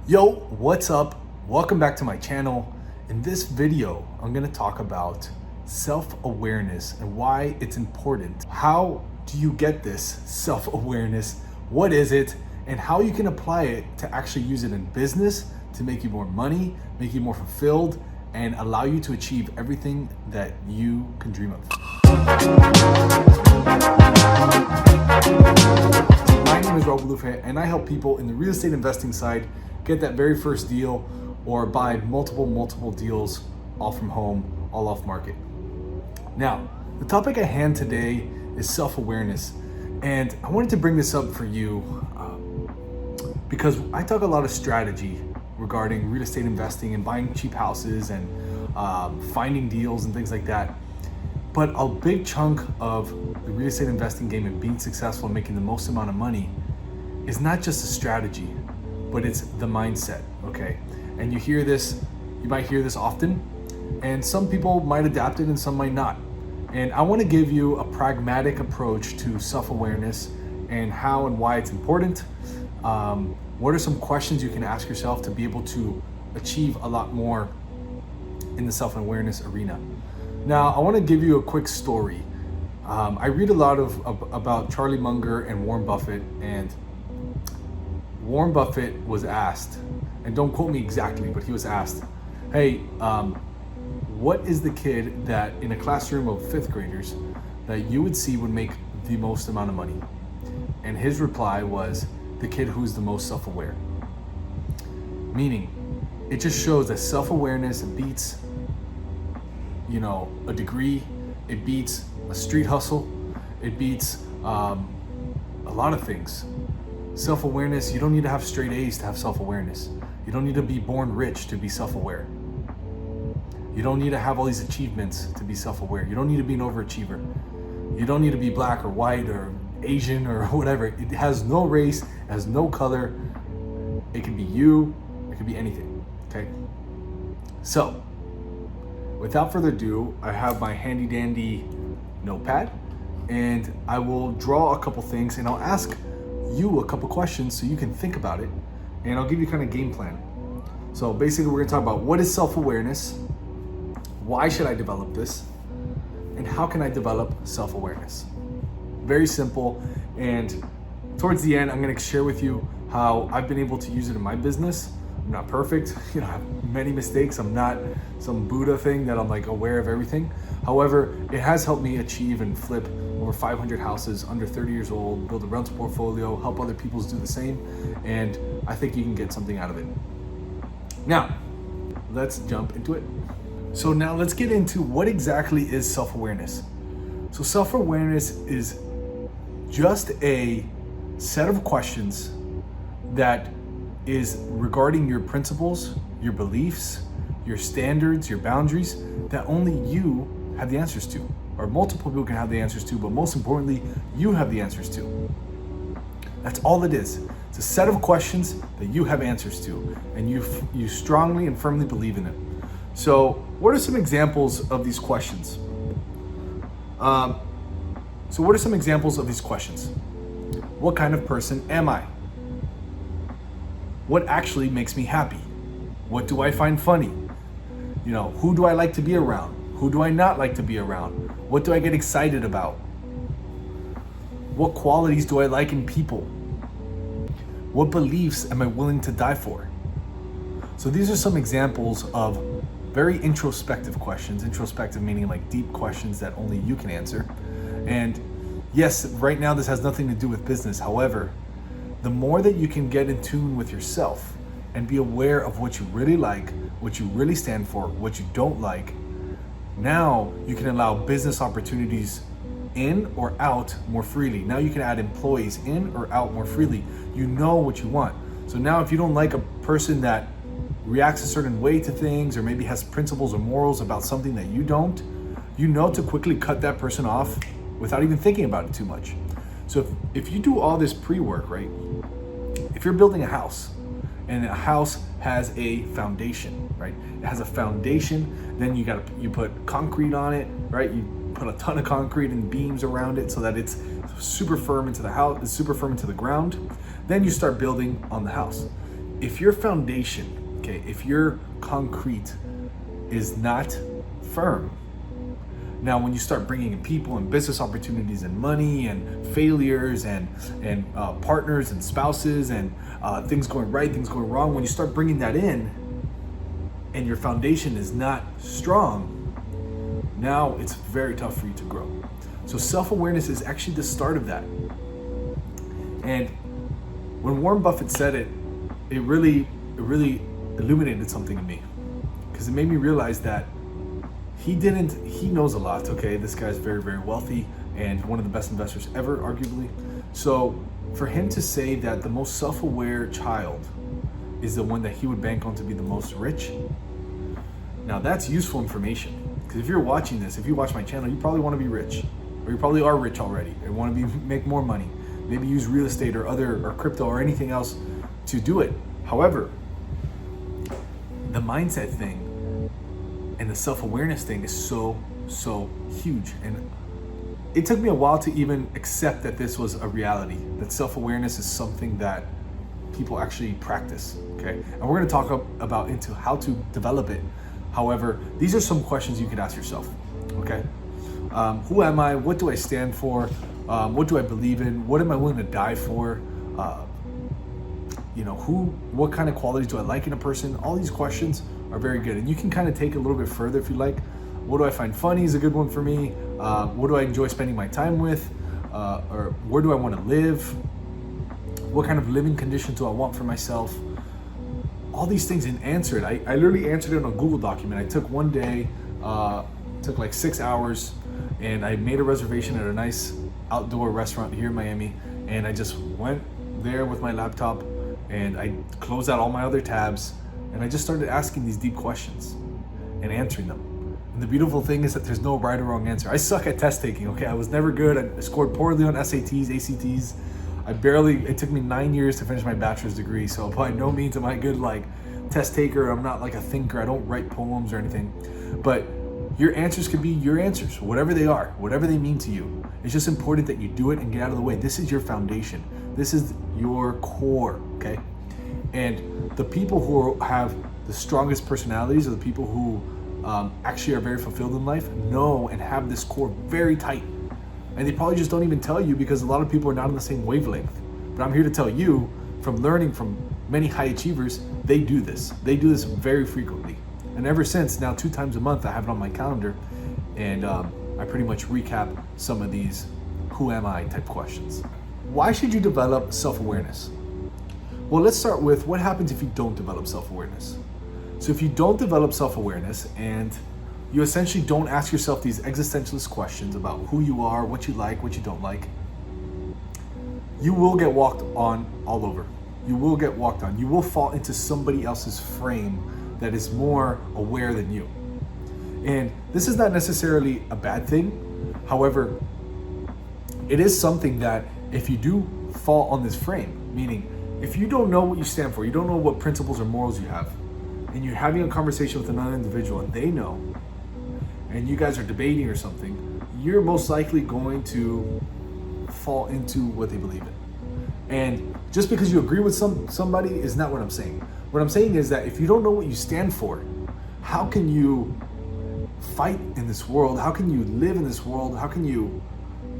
Yo, what's up? Welcome back to my channel. In this video, I'm gonna talk about self-awareness and why it's important. How do you get this self-awareness? What is it? And how you can apply it to actually use it in business to make you more money, make you more fulfilled, and allow you to achieve everything that you can dream of. My name is Rob Lufe, and I help people in the real estate investing side get that very first deal or buy multiple deals all from home, all off market. Now, the topic at hand today is self-awareness. And I wanted to bring this up for you because I talk a lot of strategy regarding real estate investing and buying cheap houses and finding deals and things like that. But a big chunk of the real estate investing game and being successful and making the most amount of money is not just a strategy, but it's the mindset, okay? And you might hear this often, and some people might adapt it and some might not. And I wanna give you a pragmatic approach to self-awareness and how and why it's important. What are some questions you can ask yourself to be able to achieve a lot more in the self-awareness arena? Now, I wanna give you a quick story. I read a lot about Charlie Munger and Warren Buffett, and Warren Buffett was asked, and don't quote me exactly, but he was asked, hey, what is the kid that in a classroom of fifth graders that you would see would make the most amount of money? And his reply was, the kid who's the most self-aware. Meaning, it just shows that self-awareness beats, a degree, it beats a street hustle, it beats a lot of things. Self-awareness, you don't need to have straight A's to have self-awareness. You don't need to be born rich to be self-aware. You don't need to have all these achievements to be self-aware. You don't need to be an overachiever. You don't need to be black or white or Asian or whatever. It has no race, it has no color. It can be you, it can be anything, okay? So, without further ado, I have my handy dandy notepad, and I will draw a couple things and I'll ask you a couple questions so you can think about it, and I'll give you kind of game plan. So basically we're gonna talk about what is self-awareness, why should I develop this, and how can I develop self-awareness. Very simple, and towards the end I'm gonna share with you how I've been able to use it in my business. I'm not perfect, I have many mistakes. I'm not some Buddha thing that I'm like aware of everything. However, it has helped me achieve and flip over 500 houses under 30 years old, build a rental portfolio, help other people do the same, and I think you can get something out of it. Now, let's jump into it. So now let's get into what exactly is self-awareness. So self-awareness is just a set of questions that is regarding your principles, your beliefs, your standards, your boundaries that only you have the answers to, or multiple people can have the answers to, but most importantly, you have the answers to. That's all it is. It's a set of questions that you have answers to, and you strongly and firmly believe in it. So what are some examples of these questions? What kind of person am I? What actually makes me happy? What do I find funny? Who do I like to be around? Who do I not like to be around? What do I get excited about? What qualities do I like in people? What beliefs am I willing to die for? So these are some examples of very introspective questions. Introspective meaning like deep questions that only you can answer. And yes, right now this has nothing to do with business. However, the more that you can get in tune with yourself and be aware of what you really like, what you really stand for, what you don't like, now you can allow business opportunities in or out more freely. Now you can add employees in or out more freely. You know what you want. So now if you don't like a person that reacts a certain way to things, or maybe has principles or morals about something that you don't, you know to quickly cut that person off without even thinking about it too much. So if you do all this pre-work, right? If you're building a house and a house has a foundation, right? It has a foundation, then you put concrete on it, right? You put a ton of concrete and beams around it so that it's super firm into the house, it's super firm into the ground. Then you start building on the house. if your foundation, okay, if your concrete is not firm, now when you start bringing in people and business opportunities and money and failures and partners and spouses and things going right, things going wrong, when you start bringing that in and your foundation is not strong, now it's very tough for you to grow. So self-awareness is actually the start of that. And when Warren Buffett said it, it really illuminated something in me, because it made me realize that he knows a lot, okay? This guy's very, very wealthy and one of the best investors ever, arguably. So for him to say that the most self-aware child is the one that he would bank on to be the most rich, now that's useful information. Because if you're watching this, if you watch my channel, you probably want to be rich, or you probably are rich already and want to make more money. Maybe use real estate or crypto or anything else to do it. However, the mindset thing and the self-awareness thing is so huge. And it took me a while to even accept that this was a reality, that self-awareness is something that people actually practice, okay? And we're gonna talk about into how to develop it. However, these are some questions you could ask yourself, okay? Who am I? What do I stand for? What do I believe in? What am I willing to die for? What kind of qualities do I like in a person? All these questions are very good. And you can kind of take it a little bit further if you like. What do I find funny is a good one for me. What do I enjoy spending my time with? Or where do I want to live? What kind of living conditions do I want for myself? All these things, and answer it. I literally answered it on a Google document. I took one day, took like 6 hours, and I made a reservation at a nice outdoor restaurant here in Miami. And I just went there with my laptop and I closed out all my other tabs, and I just started asking these deep questions and answering them. And the beautiful thing is that there's no right or wrong answer. I suck at test taking, okay? I was never good. I scored poorly on SATs, ACTs. It took me 9 years to finish my bachelor's degree, so by no means am I good like test taker. I'm not like a thinker. I don't write poems or anything. But your answers could be your answers, whatever they are, whatever they mean to you. It's just important that you do it and get out of the way. This is your foundation. This is your core, okay? And the people who have the strongest personalities are the people who actually are very fulfilled in life, know and have this core very tight. And they probably just don't even tell you because a lot of people are not on the same wavelength. But I'm here to tell you, from learning from many high achievers, they do this. They do this very frequently. And ever since, now 2 times a month, I have it on my calendar, and I pretty much recap some of these who am I type questions. Why should you develop self-awareness? Well, let's start with what happens if you don't develop self-awareness. So if you don't develop self-awareness and you essentially don't ask yourself these existentialist questions about who you are, what you like, what you don't like, you will get walked on all over. You will get walked on. You will fall into somebody else's frame that is more aware than you. And this is not necessarily a bad thing. However, it is something that if you do fall on this frame, meaning if you don't know what you stand for, you don't know what principles or morals you have, and you're having a conversation with another individual and they know, and you guys are debating or something, you're most likely going to fall into what they believe in. And just because you agree with somebody is not what I'm saying. What I'm saying is that if you don't know what you stand for, how can you fight in this world? How can you live in this world? How can you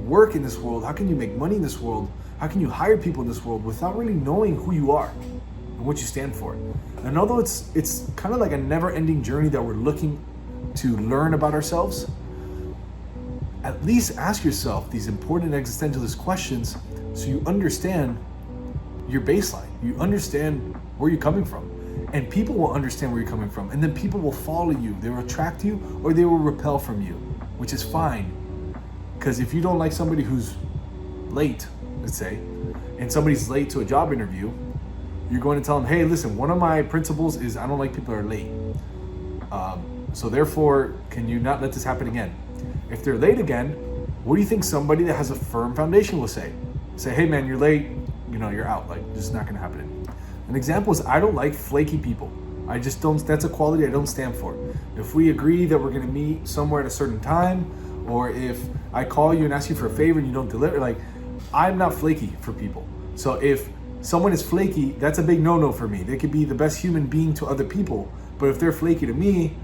work in this world? How can you make money in this world? How can you hire people in this world without really knowing who you are and what you stand for? And although it's kind of like a never-ending journey that we're looking to learn about ourselves, at least ask yourself these important existentialist questions so you understand your baseline. You understand where you're coming from. And people will understand where you're coming from. And then people will follow you. They will attract you or they will repel from you, which is fine. Because if you don't like somebody who's late, let's say, and somebody's late to a job interview, you're going to tell them, hey, listen, one of my principles is I don't like people who are late. So therefore, can you not let this happen again? If they're late again, what do you think somebody that has a firm foundation will say? Say, hey man, you're late, you're out. Like, this is not gonna happen. An example is I don't like flaky people. I just don't, that's a quality I don't stand for. If we agree that we're gonna meet somewhere at a certain time, or if I call you and ask you for a favor and you don't deliver, like, I'm not flaky for people. So if someone is flaky, that's a big no-no for me. They could be the best human being to other people, but if they're flaky to me,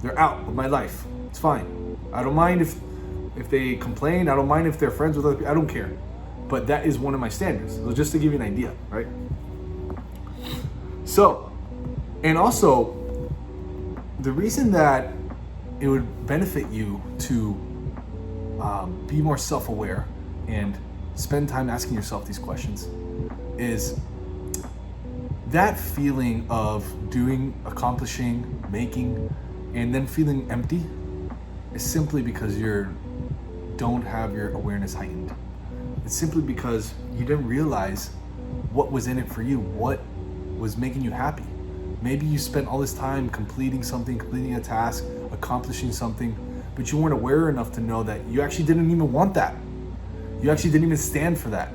they're out of my life. It's fine. I don't mind if they complain. I don't mind if they're friends with other people. I don't care. But that is one of my standards. So just to give you an idea, right? So, and also, the reason that it would benefit you to be more self-aware and spend time asking yourself these questions is that feeling of doing, accomplishing, making, and then feeling empty is simply because you don't have your awareness heightened. It's simply because you didn't realize what was in it for you, what was making you happy. Maybe you spent all this time completing something, completing a task, accomplishing something, but you weren't aware enough to know that you actually didn't even want that. You actually didn't even stand for that.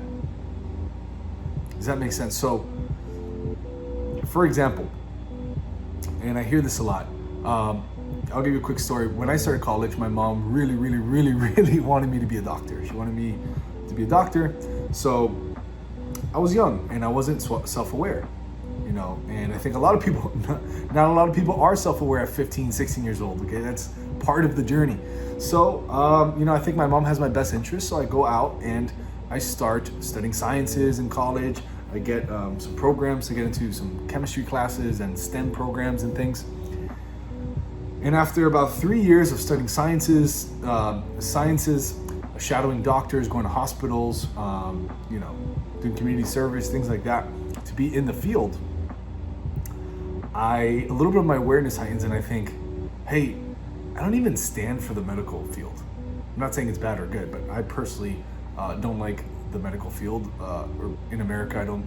Does that make sense? So, for example, and I hear this a lot, I'll give you a quick story. When I started college, my mom really wanted me to be a doctor. She wanted me to be a doctor. So I was young and I wasn't self-aware, you know, and I think a lot of people, not a lot of people are self-aware at 15, 16 years old, okay? That's part of the journey. So, you know, I think my mom has my best interest, so I go out and I start studying sciences in college. I get some programs to get into some chemistry classes and STEM programs and things. And after about 3 years of studying sciences, shadowing doctors, going to hospitals, you know, doing community service, things like that, to be in the field, a little bit of my awareness heightens and I think, hey, I don't even stand for the medical field. I'm not saying it's bad or good, but I personally don't like the medical field. Or in America, I don't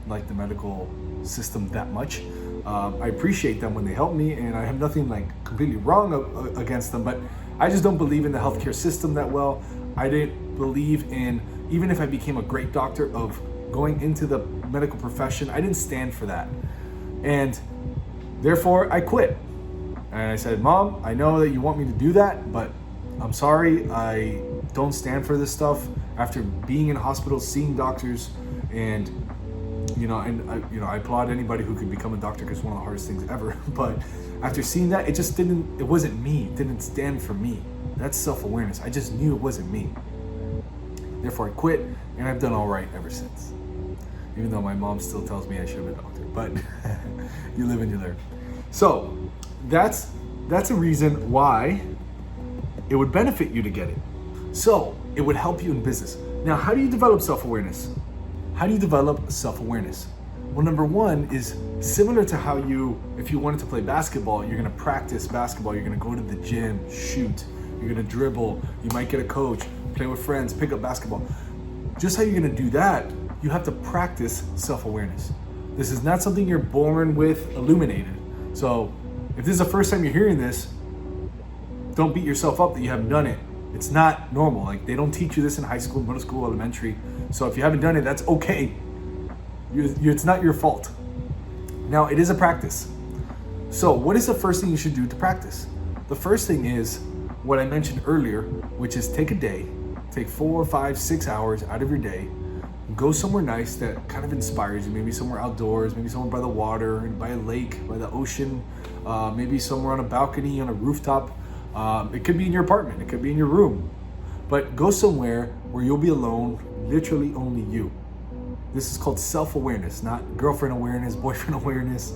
like the medical system that much. I appreciate them when they help me, and I have nothing like completely wrong against them, but I just don't believe in the healthcare system that well. I didn't believe in, even if I became a great doctor, of going into the medical profession. I didn't stand for that. And therefore, I quit. And I said, Mom, I know that you want me to do that, but I'm sorry, I don't stand for this stuff. After being in hospitals, seeing doctors, and I applaud anybody who could become a doctor because it's one of the hardest things ever. But after seeing that, it wasn't me. It didn't stand for me. That's self-awareness. I just knew it wasn't me. Therefore, I quit, and I've done all right ever since. Even though my mom still tells me I should have been a doctor, but you live and you learn. So that's a reason why it would benefit you to get it. So it would help you in business. Now, how do you develop self-awareness? How do you develop self-awareness? Well, number one is similar to how if you wanted to play basketball, you're gonna practice basketball, you're gonna go to the gym, shoot, you're gonna dribble, you might get a coach, play with friends, pick up basketball. Just how you're gonna do that, you have to practice self-awareness. This is not something you're born with illuminated. So if this is the first time you're hearing this, don't beat yourself up that you haven't done it. It's not normal. Like, they don't teach you this in high school, middle school, elementary. So if you haven't done it, that's okay. It's not your fault. Now, it is a practice. So what is the first thing you should do to practice? The first thing is what I mentioned earlier, which is take a day, take 4, 5, 6 hours out of your day, go somewhere nice that kind of inspires you, maybe somewhere outdoors, maybe somewhere by the water, by a lake, by the ocean, maybe somewhere on a balcony, on a rooftop. It could be in your apartment, it could be in your room, but go somewhere where you'll be alone, literally only you. This is called self-awareness, not girlfriend awareness, boyfriend awareness,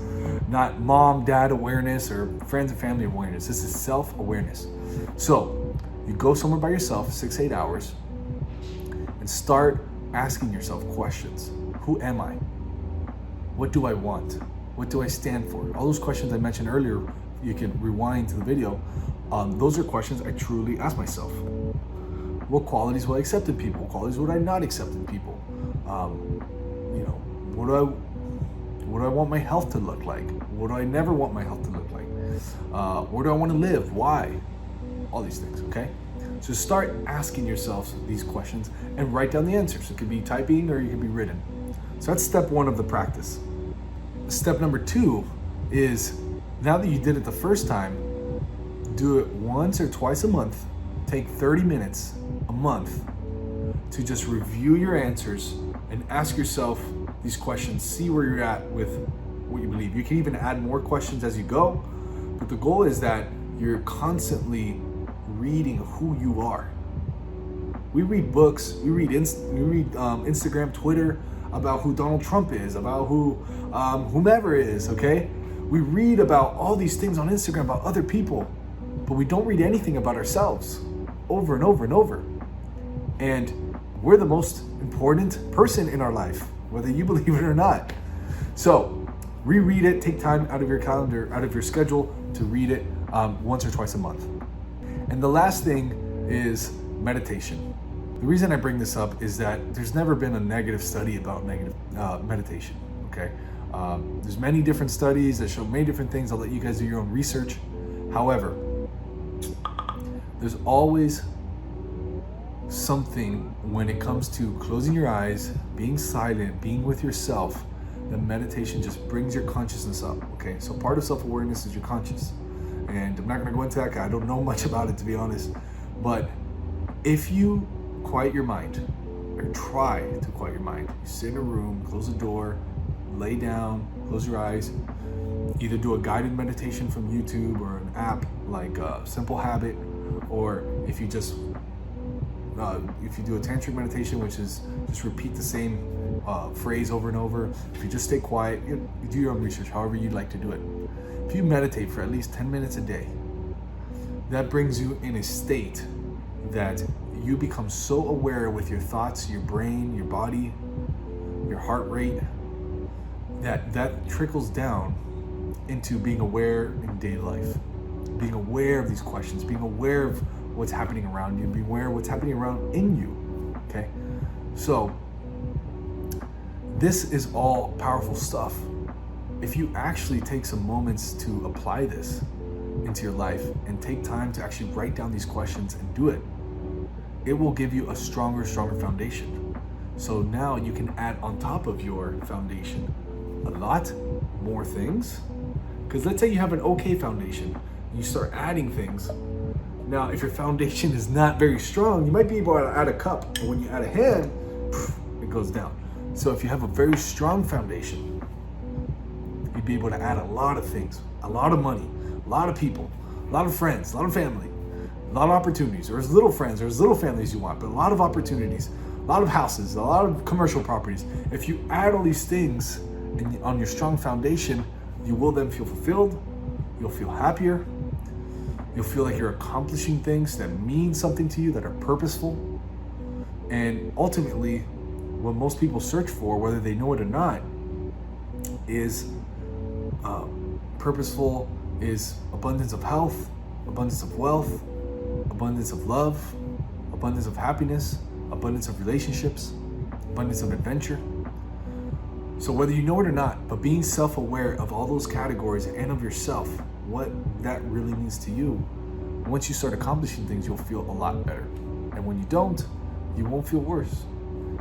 not mom, dad awareness, or friends and family awareness. This is self-awareness. So you go somewhere by yourself, 6, 8 hours, and start asking yourself questions. Who am I? What do I want? What do I stand for? All those questions I mentioned earlier, you can rewind to the video. Those are questions I truly ask myself. What qualities will I accept in people? What qualities would I not accept in people? What do I want my health to look like? What do I never want my health to look like? Where do I want to live? Why? All these things, okay? So start asking yourself these questions and write down the answers. It could be typing or it could be written. So that's step one of the practice. Step number 2 is, now that you did it the first time, do it once or twice a month. Take 30 minutes a month to just review your answers and ask yourself these questions, see where you're at with what you believe. You can even add more questions as you go, but the goal is that you're constantly reading who you are. We read books, we read Instagram, Twitter about who Donald Trump is, about who whomever is, okay? We read about all these things on Instagram about other people, but we don't read anything about ourselves over and over and over. And we're the most important person in our life, whether you believe it or not. So reread it, take time out of your calendar, out of your schedule to read it once or twice a month. And the last thing is meditation. The reason I bring this up is that there's never been a negative study about meditation, okay? There's many different studies that show many different things. I'll let you guys do your own research. However, there's always something when it comes to closing your eyes, being silent, being with yourself, that meditation just brings your consciousness up, okay? So part of self-awareness is your conscious. And I'm not gonna go into that, I don't know much about it, to be honest. But if you quiet your mind, or try to quiet your mind, you sit in a room, close the door, lay down, close your eyes, either do a guided meditation from YouTube or an app like Simple Habit, or if you just if you do a tantric meditation, which is just repeat the same phrase over and over. If you just stay quiet, you do your own research, however you'd like to do it. If you meditate for at least 10 minutes a day, that brings you in a state that you become so aware with your thoughts, your brain, your body, your heart rate, that trickles down into being aware in daily life, being aware of these questions, being aware of what's happening around you, being aware of what's happening around in you, okay? So this is all powerful stuff. If you actually take some moments to apply this into your life and take time to actually write down these questions and do it, it will give you a stronger foundation. So now you can add on top of your foundation a lot more things. Because let's say you have an okay foundation, you start adding things. Now, if your foundation is not very strong, you might be able to add a cup, but when you add a hand, it goes down. So if you have a very strong foundation, you'd be able to add a lot of things, a lot of money, a lot of people, a lot of friends, a lot of family, a lot of opportunities, or as little friends or as little families you want, but a lot of opportunities, a lot of houses, a lot of commercial properties. If you add all these things on your strong foundation, you will then feel fulfilled, you'll feel happier, you'll feel like you're accomplishing things that mean something to you, that are purposeful. And ultimately, what most people search for, whether they know it or not, is purposeful, is abundance of health, abundance of wealth, abundance of love, abundance of happiness, abundance of relationships, abundance of adventure. So whether you know it or not, but being self-aware of all those categories and of yourself, what that really means to you, once you start accomplishing things, you'll feel a lot better. And when you don't, you won't feel worse,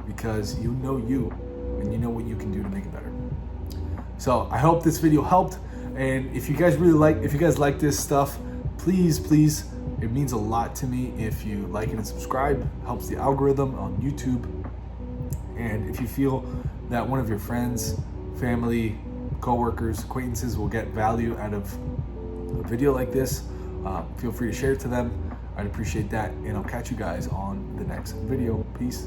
because you know you, and you know what you can do to make it better. So I hope this video helped. And if you guys like this stuff, please, it means a lot to me if you like it and subscribe. It helps the algorithm on YouTube. And if you feel that one of your friends, family, coworkers, acquaintances will get value out of a video like this, feel free to share it to them. I'd appreciate that, and I'll catch you guys on the next video. Peace.